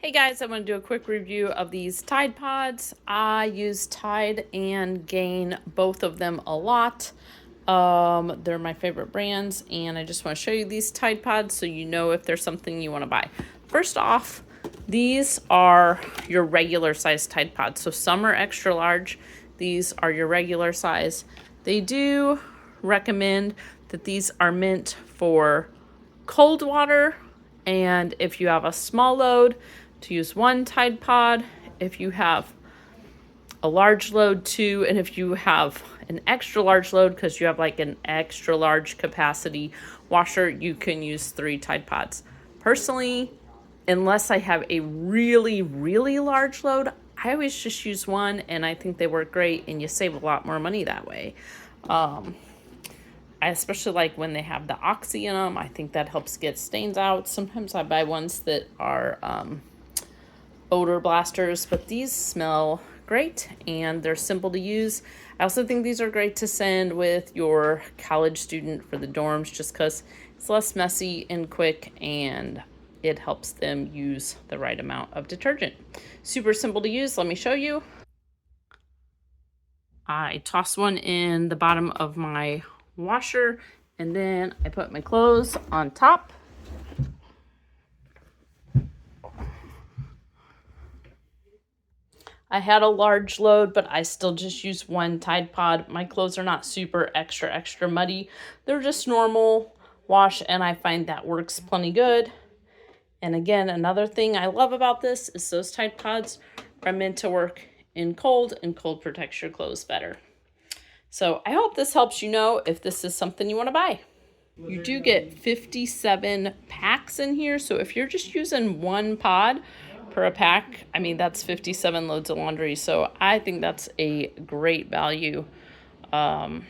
Hey guys, I want to do a quick review of these Tide Pods. I use Tide and Gain, both of them a lot. They're my favorite brands, and I just want to show you these Tide Pods so you know if there's something you want to buy. First off, these are your regular size Tide Pods. So some are extra large. These are your regular size. They do recommend that these are meant for cold water, and if you have a small load, to use one Tide Pod. If you have a large load, two, and if you have an extra large load because you have like an extra large capacity washer, you can use 3 Tide Pods. Personally, unless I have a really large load, I always just use one, and I think they work great, and you save a lot more money that way. I especially like when they have the oxy in them. I think that helps get stains out. Sometimes I buy ones that are odor blasters, but these smell great and they're simple to use. I also think these are great to send with your college student for the dorms, just because it's less messy and quick, and it helps them use the right amount of detergent. Super simple to use. Let me show you. I toss one in the bottom of my washer, and then I put my clothes on top. I had a large load, but I still just use one Tide Pod. My clothes are not super extra muddy. They're just normal wash, and I find that works plenty good. And again, another thing I love about this is those Tide Pods are meant to work in cold, and cold protects your clothes better. So I hope this helps you know if this is something you want to buy. You do get 57 packs in here, so if you're just using one pod per a pack, I mean, that's 57 loads of laundry. So I think that's a great value. And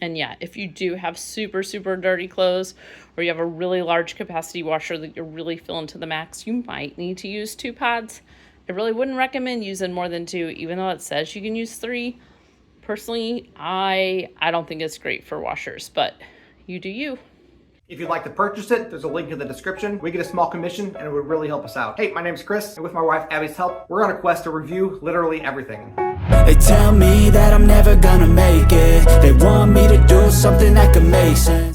yeah, if you do have super dirty clothes, or you have a really large capacity washer that you're really filling to the max, you might need to use 2 pods. I really wouldn't recommend using more than 2, even though it says you can use 3. Personally, I don't think it's great for washers, but you do you. If you'd like to purchase it, there's a link in the description. We get a small commission, and it would really help us out. Hey, my name's Chris, and with my wife Abby's help, we're on a quest to review literally everything. They tell me that I'm never gonna make it. They want me to do something that could make sense.